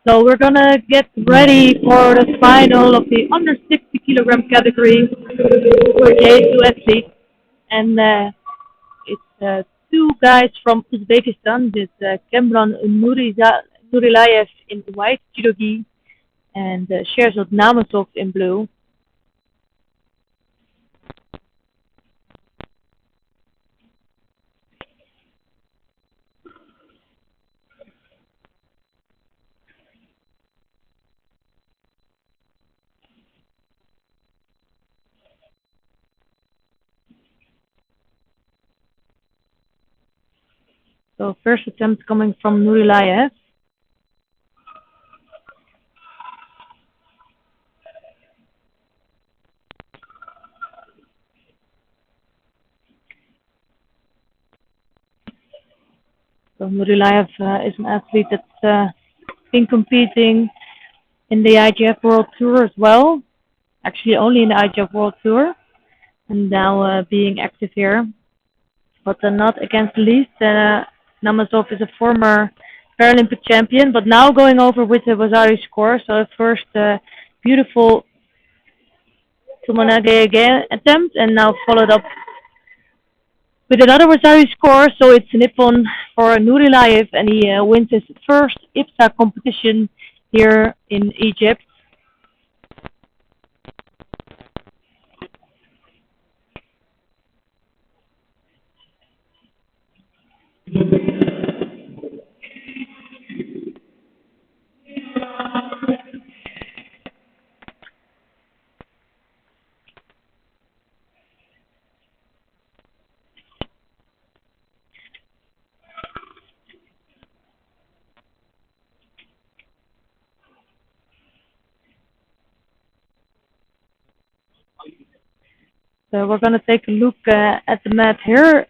So we're gonna get ready for the final of the under 60 kilogram category for J2 athletes, and it's two guys from Uzbekistan. This Kemran Nurilayev in white judo gi and Sherzod Namazov in blue. So first attempt coming from Nurilayev. So Nurilayev is an athlete that's been competing in the IGF World Tour as well. Actually only in the IGF World Tour. And now being active here. But not against the least. Namazov is a former Paralympic champion, but now going over with the Wasari score. So first beautiful Tumanage again attempt, and now followed up with another Wasari score. So it's Nippon for Nurilayev, and he wins his first IBSA competition here in Egypt. So we're going to take a look at the mat here,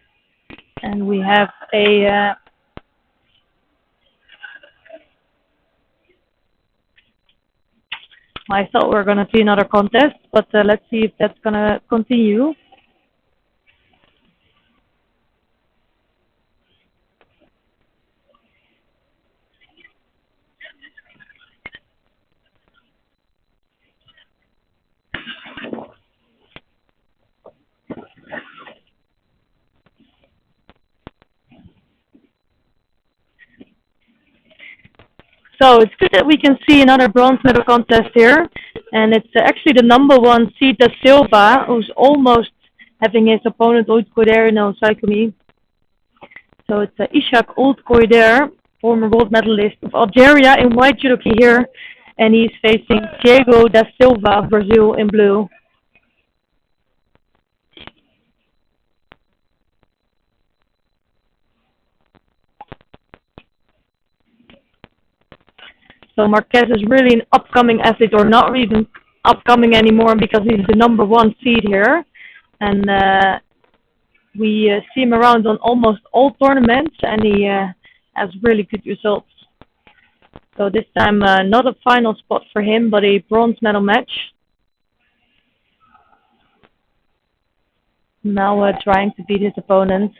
and we have a I thought we were going to see another contest, but let's see if that's going to continue. So it's good that we can see another bronze medal contest here, and it's actually the number one seed, Da Silva, who's almost having his opponent Oldkoider in cycling. So it's Ishak Oldkoider, former gold medalist of Algeria in white judo here, and he's facing Diego Da Silva of Brazil in blue. So Marquez is really an upcoming athlete, or not even upcoming anymore, because he's the number one seed here. And we see him around on almost all tournaments, and he has really good results. So this time, not a final spot for him, but a bronze medal match. Now trying to beat his opponent.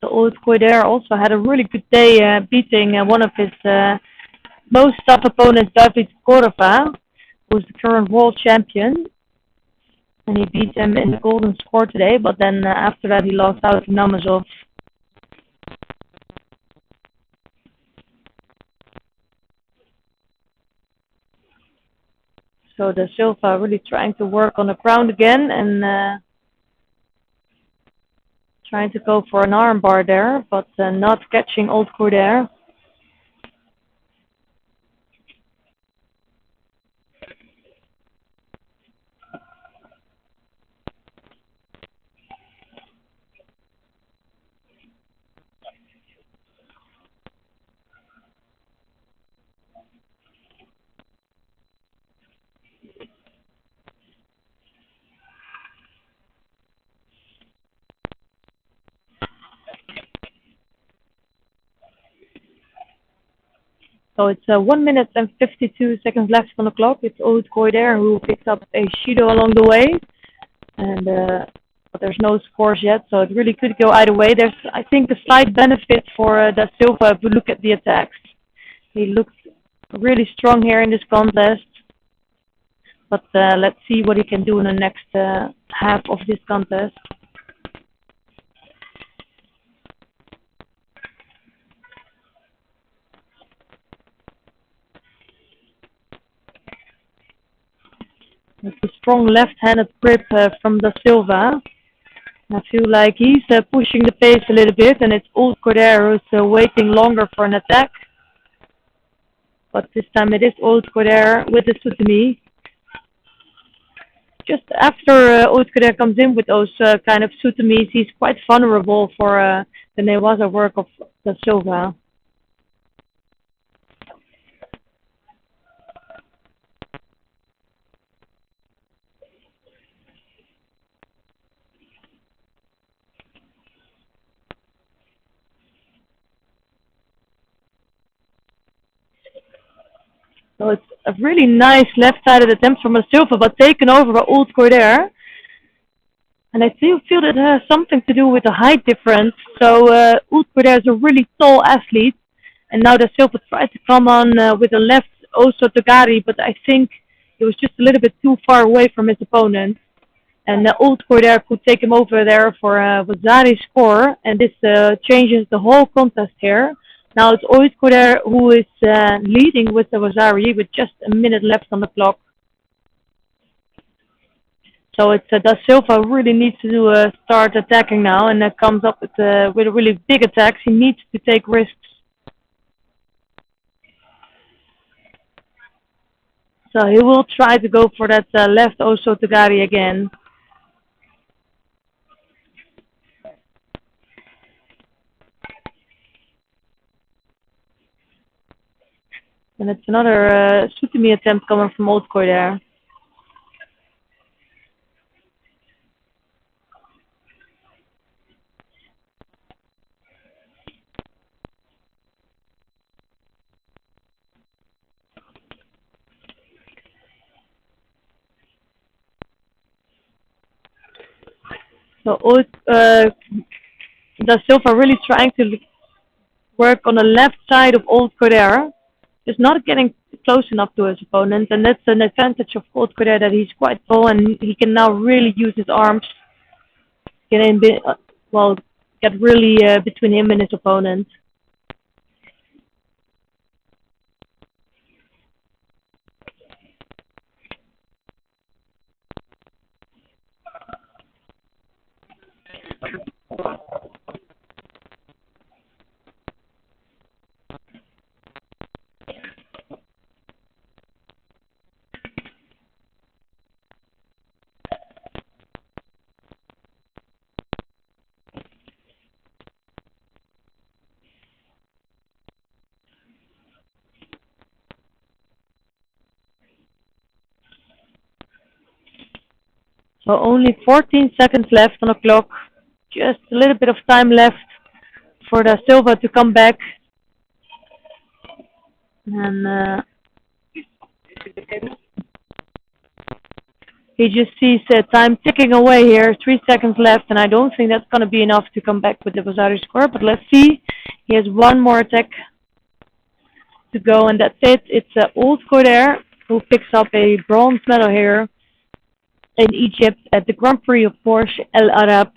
So Oldkoider also had a really good day beating one of his most tough opponents, David Korova, who's the current world champion. And he beat him in the golden score today, but then after that he lost out to Namazov. So Da Silva really trying to work on the ground again and Trying to go for an armbar there, but not catching Old Cordair. So it's 1 minute and 52 seconds left on the clock. It's Old Cordair who picked up a Judo along the way. And but there's no scores yet, so it really could go either way. There's, I think, a slight benefit for Da Silva if we look at the attacks. He looks really strong here in this contest. But let's see what he can do in the next half of this contest. It's a strong left-handed grip from Da Silva. I feel like he's pushing the pace a little bit, and it's Old Cordair who's waiting longer for an attack. But this time it is Old Cordair with the Sutami. Just after Old Cordair comes in with those kind of Sutamis, he's quite vulnerable for the Newaza work of Da Silva. So it's a really nice left-sided attempt from Da Silva, but taken over by Old Cordair. And I feel that it has something to do with the height difference. So Old Cordair is a really tall athlete. And now Da Silva tried to come on with a left Oso Togari, but I think he was just a little bit too far away from his opponent. And Old Cordair could take him over there for a Wazari score. And this changes the whole contest here. Now it's Old Cordair who is leading with the Wazari with just a minute left on the clock. So it's Da Silva really needs to start attacking now, and comes up with really big attacks. He needs to take risks. So he will try to go for that left Oso Togari again. And it's another Sutami attempt coming from Old Cordair. So Da Silva really trying to work on the left side of Old Cordair. Just not getting close enough to his opponent, and that's an advantage of Old Cordair, that he's quite tall and he can now really use his arms. Get really between him and his opponent. So only 14 seconds left on the clock. Just a little bit of time left for Da Silva to come back. And he just sees time ticking away here. 3 seconds left, and I don't think that's going to be enough to come back with the Wazari score. But let's see. He has one more attack to go, and that's it. It's Old Cordair who picks up a bronze medal here in Egypt at the Grand Prix of Porsche El Arab.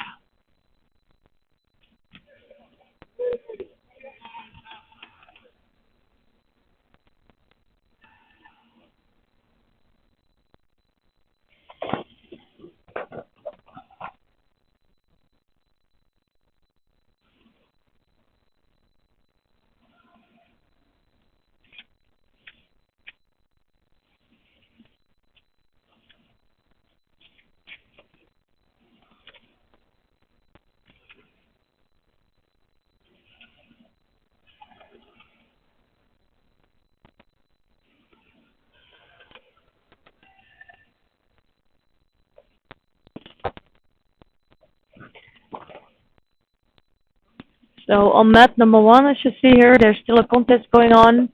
So on mat number one, as you see here, there's still a contest going on,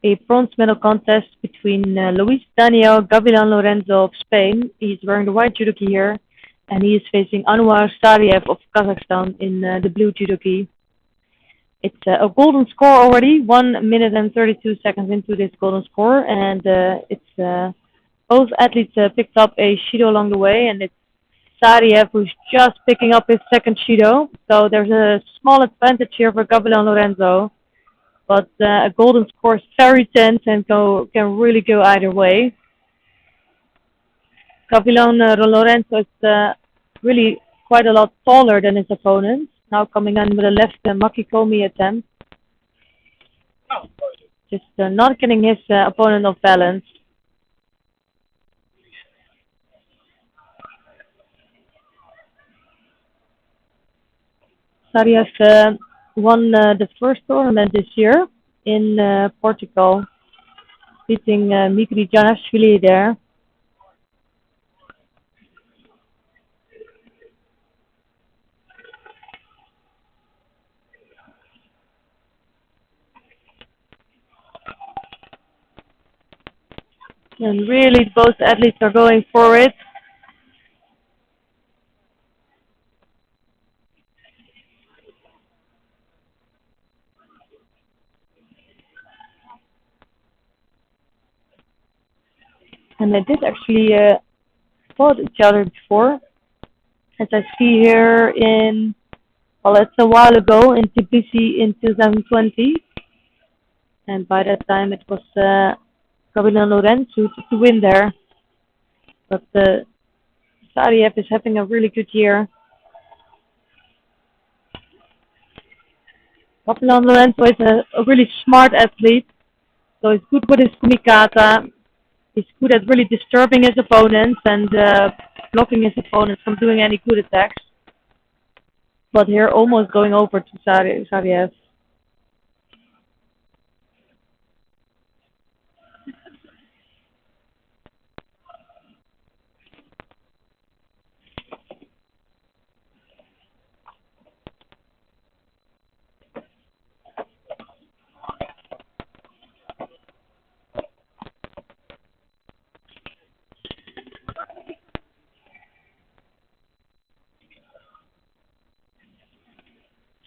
a bronze medal contest between Luis Daniel Gavilan Lorenzo of Spain. He's wearing the white judogi here, and he is facing Anwar Sariev of Kazakhstan in the blue judogi. It's a golden score already, 1 minute and 32 seconds into this golden score, and it's both athletes picked up a Shido along the way, and it's Sariev who's just picking up his second Shido. So there's a small advantage here for Gavilan Lorenzo, but a golden score is very tense and can really go either way. Gavilan Lorenzo is really quite a lot taller than his opponent. Now coming in with a left Makikomi attempt. Just not getting his opponent off balance. Sariev won the first tournament this year in Portugal, beating Mikri Janashvili there. And really, both athletes are going for it. And they did actually fought each other before, as I see here in, well, it's a while ago in Tbilisi in 2020. And by that time it was Gavilan Lorenzo to win there. But Sariev is having a really good year. Gavilan Lorenzo is a really smart athlete. So he's good with his kumikata. He's good at really disturbing his opponents and blocking his opponents from doing any good attacks. But here almost going over to Sariev.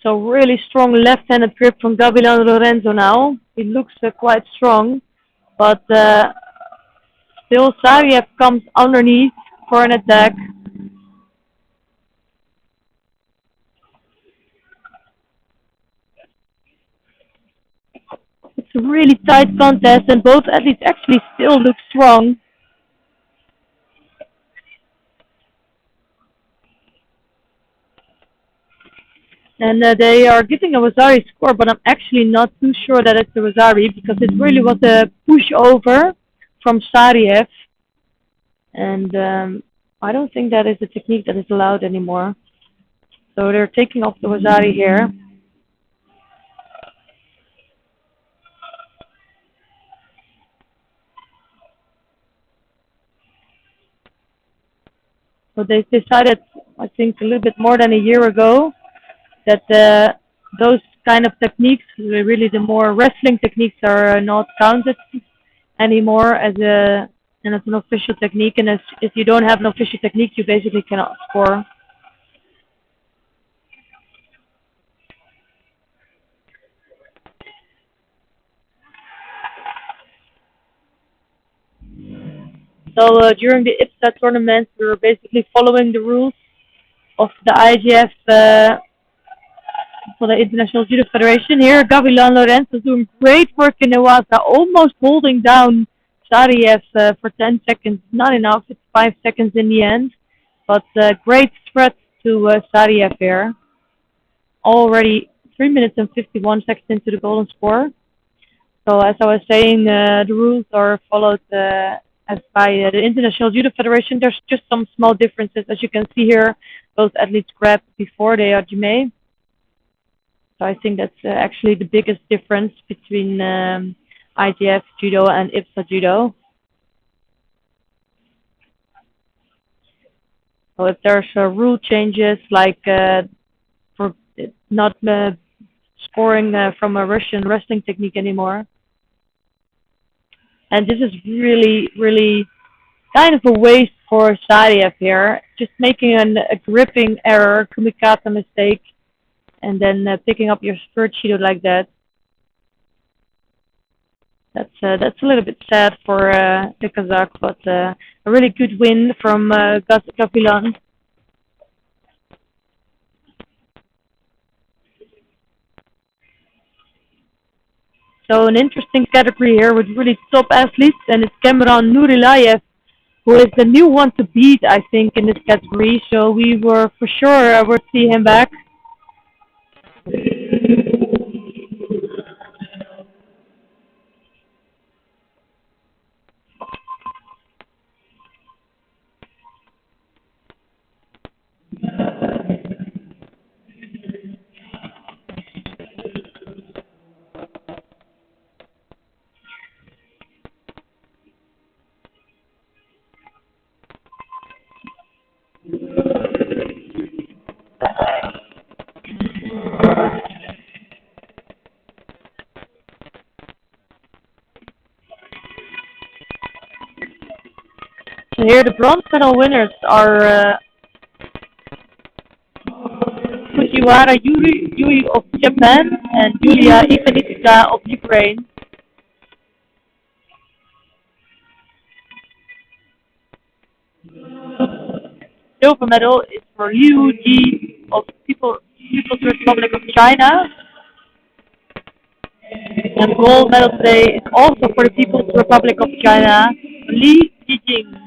So really strong left-handed grip from Gavilan Lorenzo now. He looks quite strong, but still Sariev comes underneath for an attack. It's a really tight contest, and both athletes actually still look strong. And they are giving a Wazari score, but I'm actually not too sure that it's a Wazari because it really was a pushover from Sariev. And I don't think that is a technique that is allowed anymore. So they're taking off the Wazari here. So they decided, I think, a little bit more than a year ago that those kind of techniques, really the more wrestling techniques, are not counted anymore as an official technique. And if you don't have an official technique, you basically cannot score. So during the IBSA tournament, we were basically following the rules of the IGF for the International Judo Federation. Here, Gavilan Lorenzo is doing great work in Iwasa, almost holding down Sariev for 10 seconds. Not enough, it's 5 seconds in the end. But great threat to Sariev here. Already 3 minutes and 51 seconds into the golden score. So as I was saying, the rules are followed as by the International Judo Federation. There's just some small differences. As you can see here, both athletes grab before they are jime. So I think that's actually the biggest difference between IGF Judo and IBSA Judo. So if there's rule changes, like for not scoring from a Russian wrestling technique anymore. And this is really, really kind of a waste for Sadiev here. Just making a gripping error, kumikata mistake, and then picking up your third Judo like that. That's a little bit sad for the Kazakh, but a really good win from Gavilan. So an interesting category here with really top athletes, and it's Cameron Nurilayev, who is the new one to beat, I think, in this category. So we were for sure would see him back. So here the bronze medal winners are Fujiwara Yui of Japan and Yulia Ivanitska of Ukraine. Silver medal is for Liu Ji of People's Republic of China. And gold medal today is also for the People's Republic of China, Li Jijing.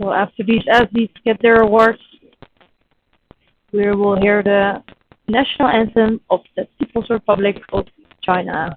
So after these athletes get their awards, we will hear the national anthem of the People's Republic of China.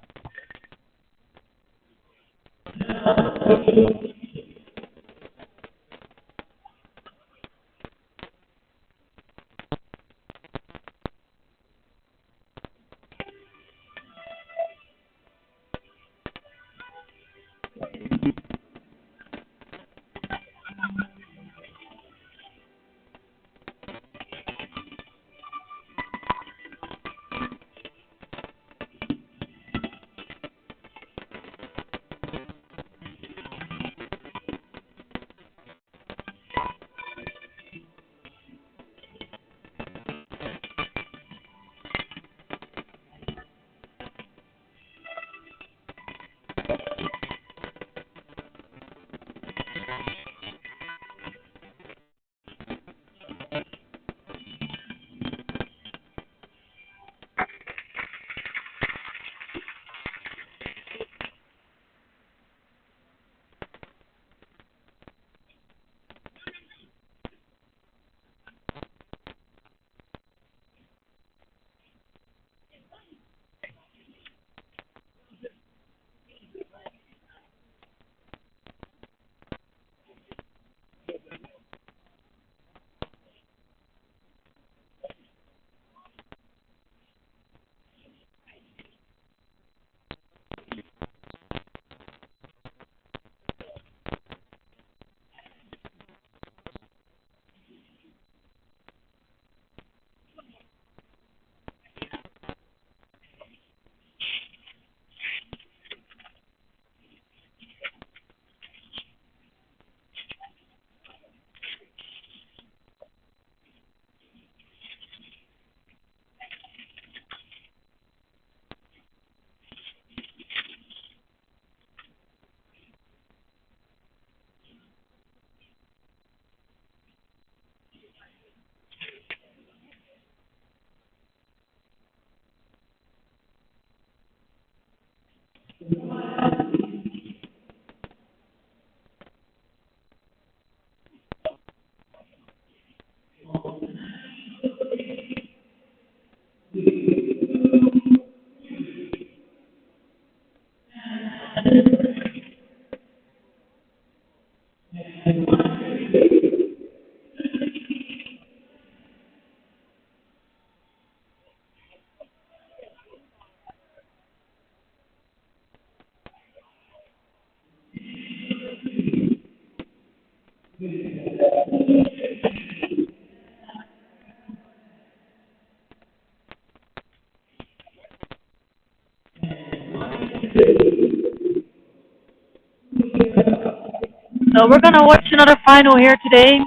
So we're gonna watch another final here today.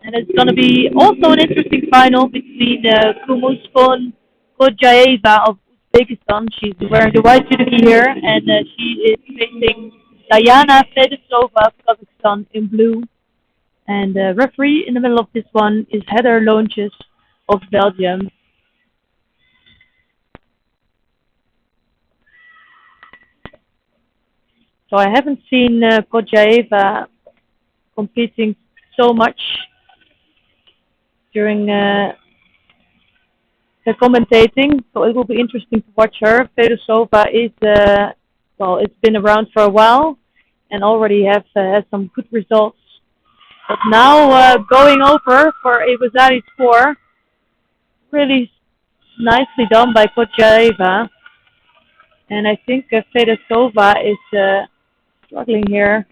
And it's gonna be also an interesting final between Kumuspon Kodjaeva of Uzbekistan. She's wearing the white judo here, and she is facing Diana Fedosova of Kazakhstan in blue. And the referee in the middle of this one is Heather Loonches of Belgium. So I haven't seen Kodjaeva competing so much during the commentating, so it will be interesting to watch her. Fedosova is, well, it's been around for a while and already has some good results. But now going over for Iwasari's score, really nicely done by Kodjaeva. And I think Fedosova is struggling here.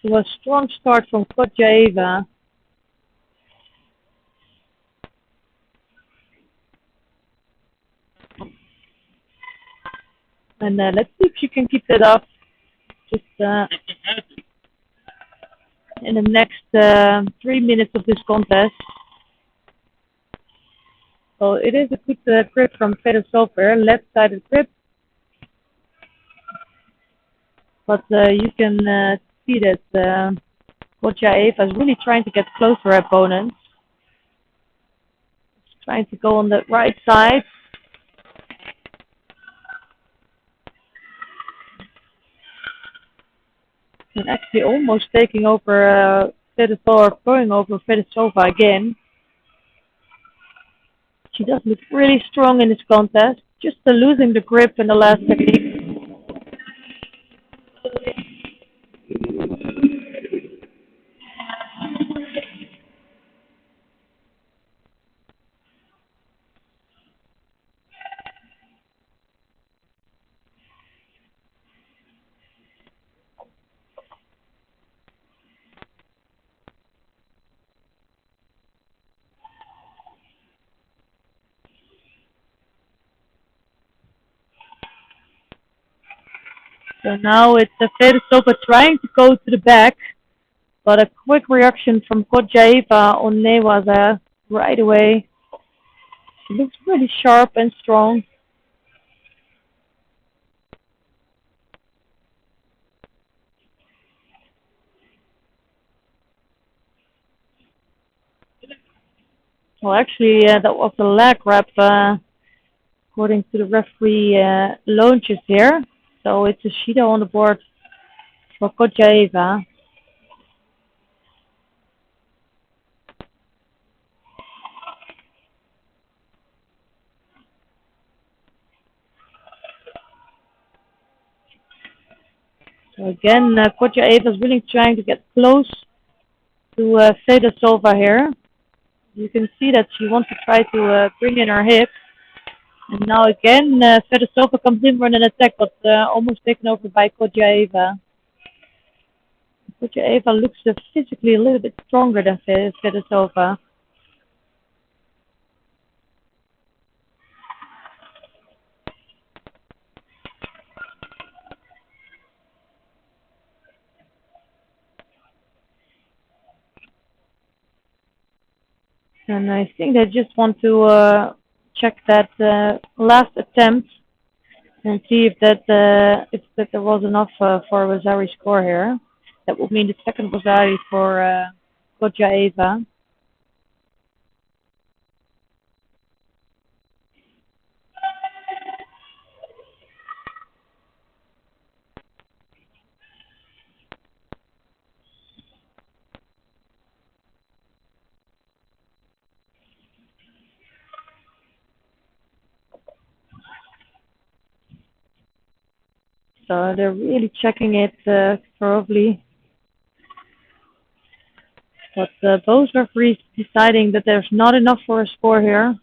It was a strong start from Kodjaeva. And let's see if she can keep that up just in the next 3 minutes of this contest. So it is a good grip from Fedosova, left-sided grip. But you can see that Kodjaeva is really trying to get close to her opponents. She's trying to go on the right side. And actually almost taking over Fedosova, going over Fedosova again. She does look really strong in this contest, just losing the grip in the last technique. So now it's Fedosova trying to go to the back, but a quick reaction from Kodjaeva on Newaza right away. She looks really sharp and strong. Well, actually, that was a leg wrap, according to the referee Loonches here. So it's a Judo on the board for Kodjaeva. So again, Kodjaeva is really trying to get close to Fedosova here. You can see that she wants to try to bring in her hip. And now again, Fedosova comes in for an attack, but almost taken over by Kodjaeva. Kodjaeva looks physically a little bit stronger than Fedosova. And I think they just want to check that last attempt and see if that there was enough for Wazari's score here. That would mean the second Wazari for Kodjaeva. So they're really checking it thoroughly. But both referees deciding that there's not enough for a score here.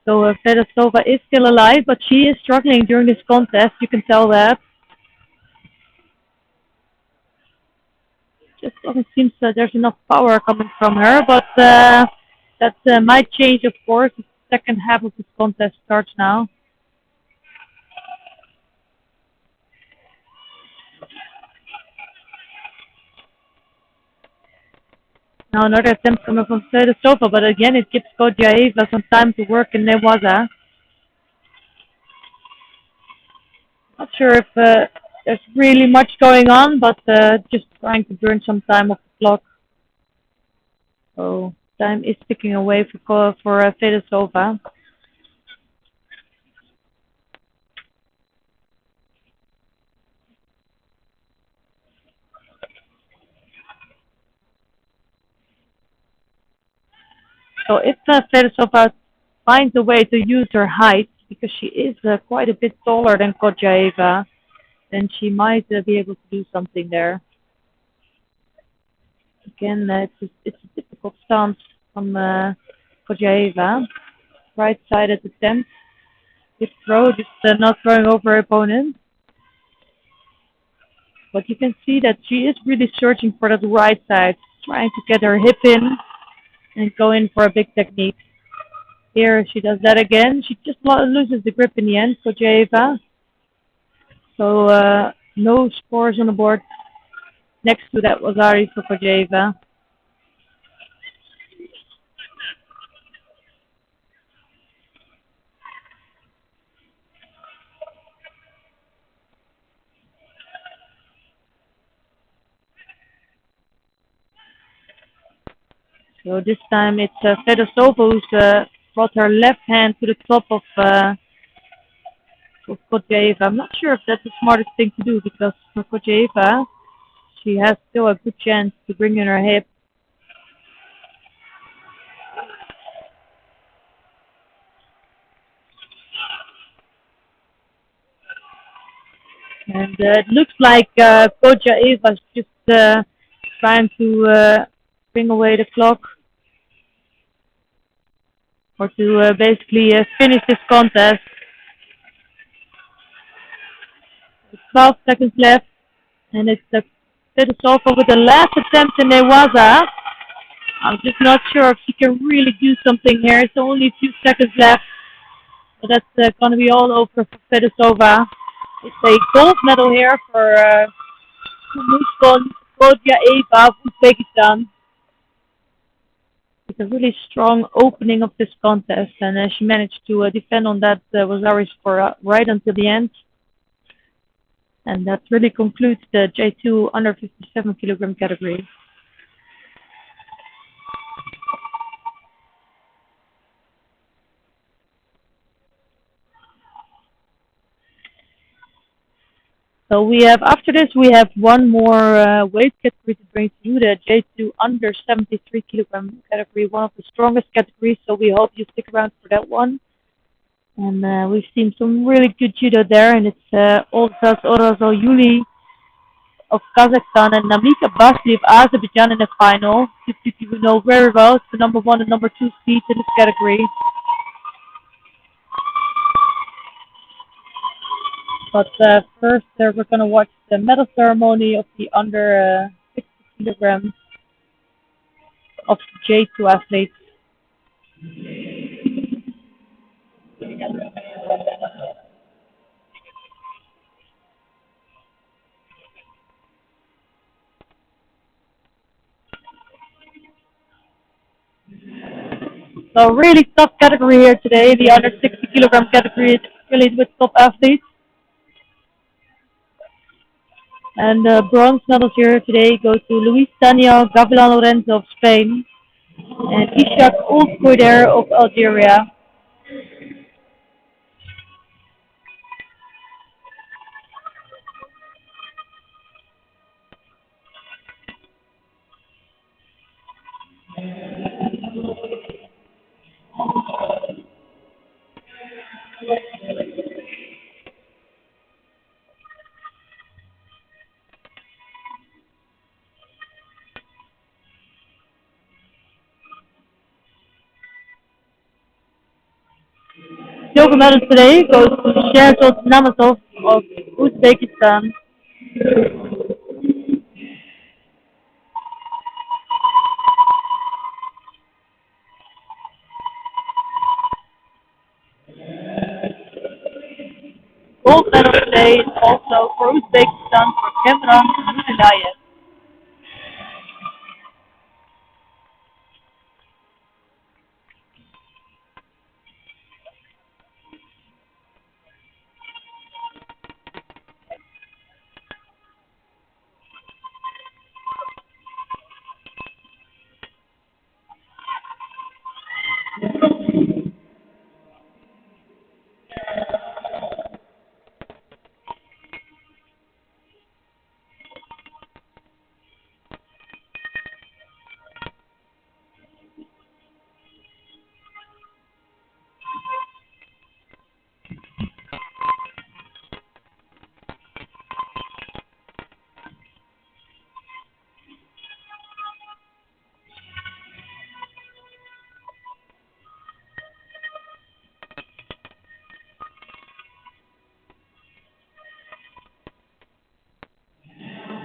So Fedosova is still alive, but she is struggling during this contest. You can tell that. Just doesn't seem that there's enough power coming from her, but that might change, of course. The second half of this contest starts now. Now another attempt coming from Fedosova, but again it gives Kodjaeva some time to work in Newaza. Not sure if there's really much going on, but just trying to burn some time off the clock. So time is ticking away for Fedosova. So if Fedosova finds a way to use her height, because she is quite a bit taller than Kodjaeva, then she might be able to do something there. Again, it's a difficult stance from Kodjaeva. Right-sided attempt. Good throw, just not throwing over her opponent. But you can see that she is really searching for that right side, trying to get her hip in and go in for a big technique. Here she does that again. She just loses the grip in the end, Kodjaeva. So no scores on the board. Next to that was Ari for Kodjaeva. So this time it's Fedosova who's brought her left hand to the top of Kodjaeva. I'm not sure if that's the smartest thing to do, because for Kodjaeva, she has still a good chance to bring in her hip. And it looks like Kodjaeva's just trying to bring away the clock, or to basically finish this contest. 12 seconds left, and it's Fedosova with the last attempt in Newaza. I'm just not sure if she can really do something here. It's only a few seconds left, but that's going to be all over for Fedosova. It's a gold medal here for Kodjaeva, Uzbekistan. It's a really strong opening of this contest, and she managed to defend on that Wazari score right until the end. And that really concludes the J2 under 57 kilogram category. So we have, after this, we have one more weight category to bring to you, the J2 under 73 kilogram category, one of the strongest categories. So we hope you stick around for that one. And we've seen some really good judo there, and it's Olzas Orazoyuli of Kazakhstan and Namika Basli of Azerbaijan in the final. You know very well, it's the number 1 and number 2 seeds in this category. But first, we're going to watch the medal ceremony of the under 60 kilograms of J2 athletes. So really tough category here today, the under 60 kilogram category. affiliated with top athletes. And the bronze medals here today go to Luis Daniel Gavilan Lorenzo of Spain and Ishak Oulkoudar of Algeria. Silver medals today goes to Sherzod Namazov of Uzbekistan. Gold medal today is also for Uzbekistan for Kemran Nurilayev.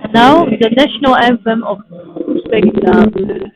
And now the national anthem of Uzbekistan.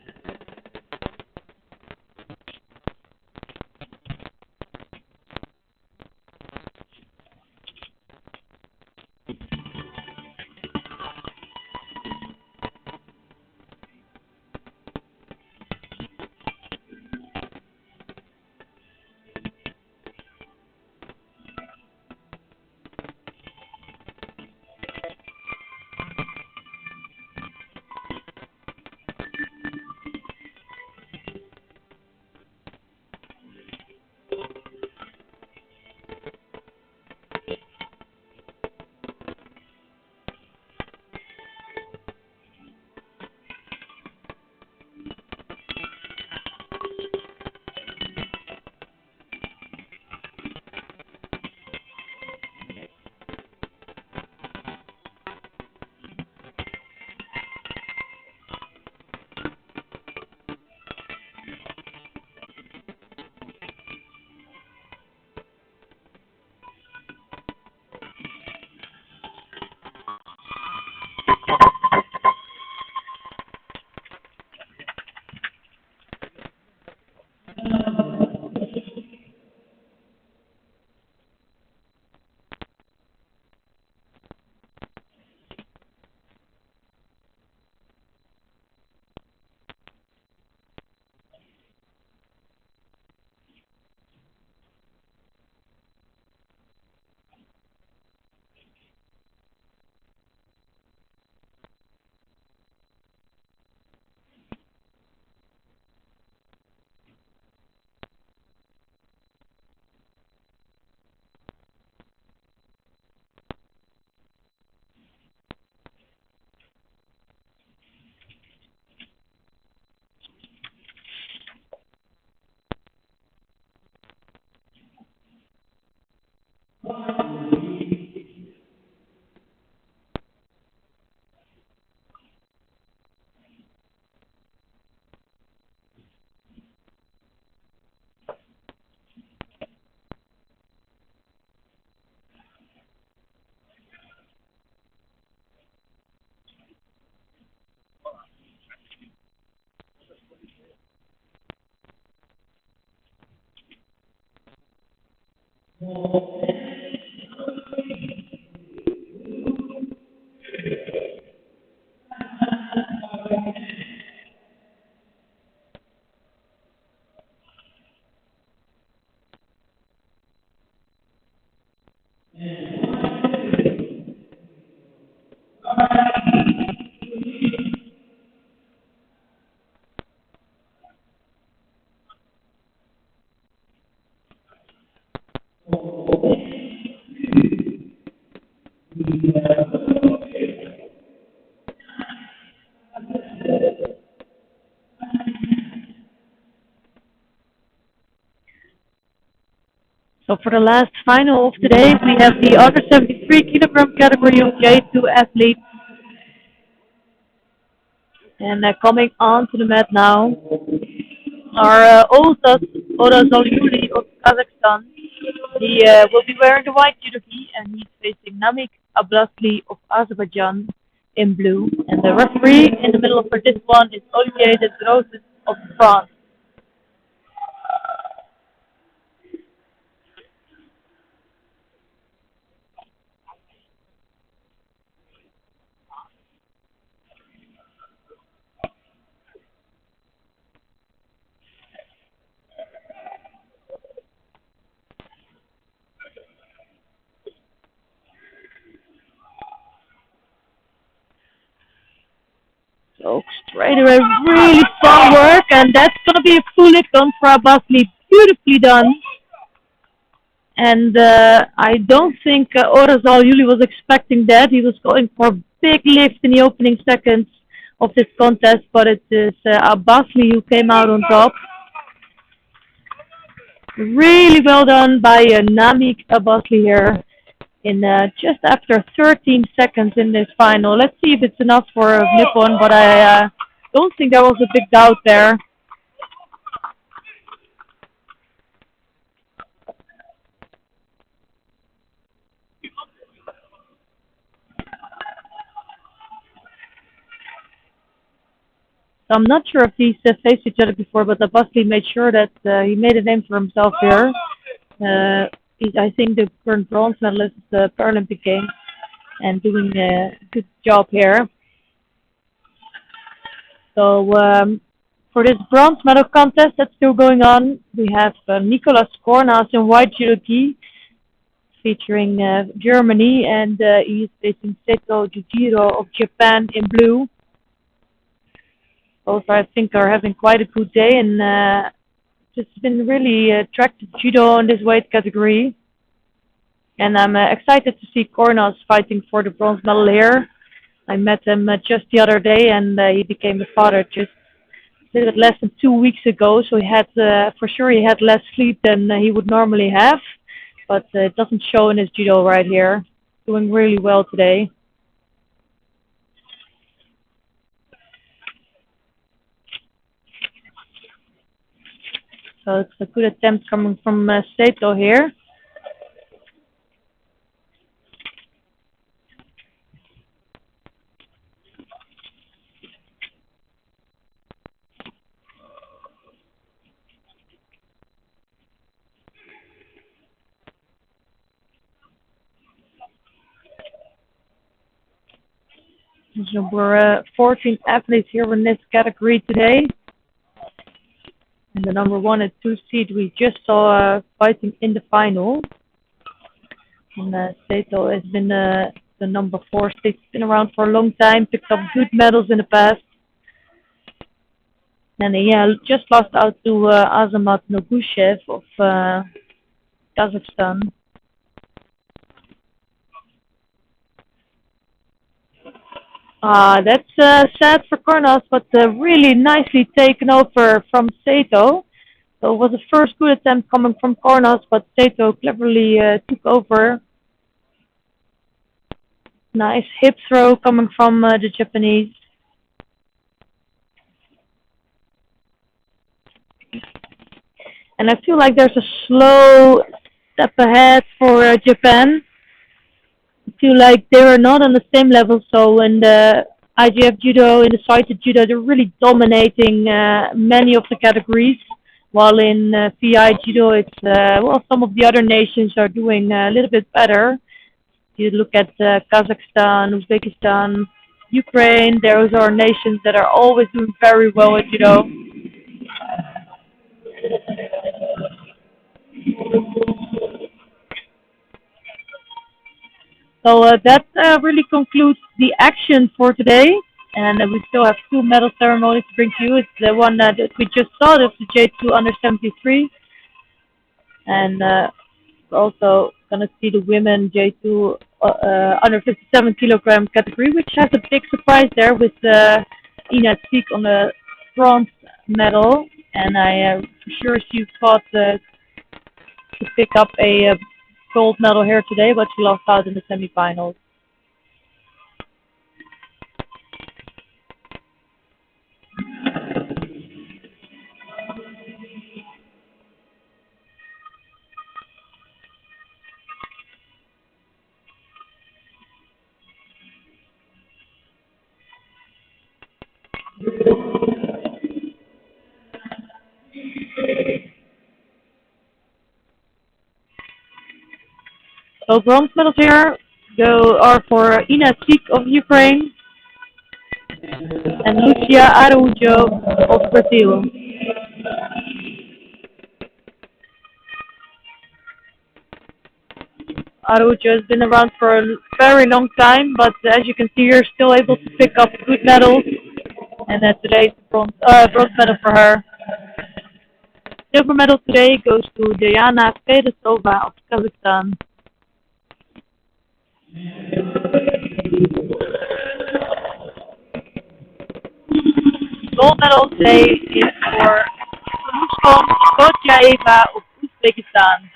So for the last final of today, we have the under 73 kilogram category of J2 athletes. And coming on to the mat now are Oras Alyuli of Kazakhstan. He will be wearing the white judo gi, and he's facing Namik Ablasli of Azerbaijan in blue. And the referee in the middle for this one is Olivier de Droses of France. So straight away, really strong work, and that's going to be a full lift on for Abasli. Beautifully done. And I don't think Orazal Yuli was expecting that. He was going for a big lift in the opening seconds of this contest, but it is Abasli who came out on top. Really well done by Namik Abasli here in just after 13 seconds in this final. Let's see if it's enough for Nippon, but I don't think there was a big doubt there. So I'm not sure if these faced each other before, but Abasli made sure that he made a name for himself here. I think the current bronze medalist at the Paralympic Games, and doing a good job here. So for this bronze medal contest that's still going on, we have Nicolas Kornas in white judo gi, featuring Germany, and he is facing Seto Jujiro of Japan in blue. Both, I think, are having quite a good day, and just been really attracted to judo in this weight category. And I'm excited to see Kornas fighting for the bronze medal here. I met him just the other day, and he became a father just a little bit less than 2 weeks ago. So he had, for sure, he had less sleep than he would normally have. But it doesn't show in his judo right here. Doing really well today. So it's a good attempt coming from Seto here. So we're 14 athletes here in this category today. And the number 1 and 2 seed we just saw fighting in the final. And Seto has been the number 4 seed. He's been around for a long time, picked up good medals in the past. And he just lost out to Azamat Nogushev of Kazakhstan. That's sad for Kornas, but really nicely taken over from Seto. So it was the first good attempt coming from Kornas, but Seto cleverly took over. Nice hip throw coming from the Japanese. And I feel like there's a slow step ahead for Japan. I feel like they were not on the same level. So in the IGF Judo, in the sighted Judo, they're really dominating many of the categories. While in VI Judo, it's, well, some of the other nations are doing a little bit better. You look at Kazakhstan, Uzbekistan, Ukraine, those are nations that are always doing very well at Judo. So that really concludes the action for today. And we still have 2 medal ceremonies to bring to you. It's the one that we just saw, that's the J2 under 73. And also gonna see the women J2 under 57 kilogram category, which has a big surprise there with Ina Siek on the bronze medal, and I for sure she fought to pick up a gold medal here today, but she lost out in the semifinals. So bronze medals here are for Ina Siek of Ukraine and Lucia Araujo of Brazil. Araujo has been around for a very long time, but as you can see here, still able to pick up good medals. And today's bronze medal for her. Silver medal today goes to Diana Fedosova of Kazakhstan. Gold medal today is for Ruskom Kotyaeva of Uzbekistan.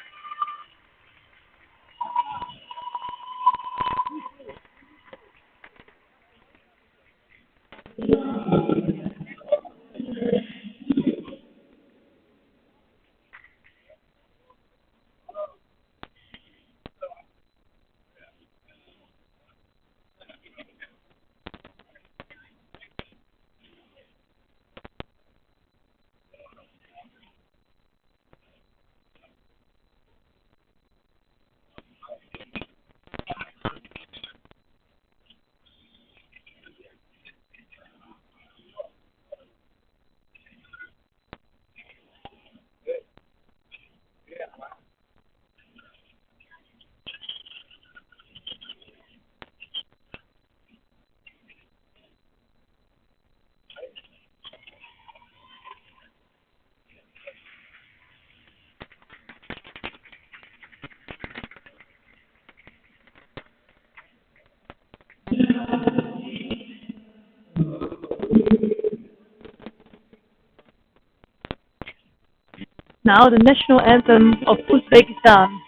Now the national anthem of Uzbekistan.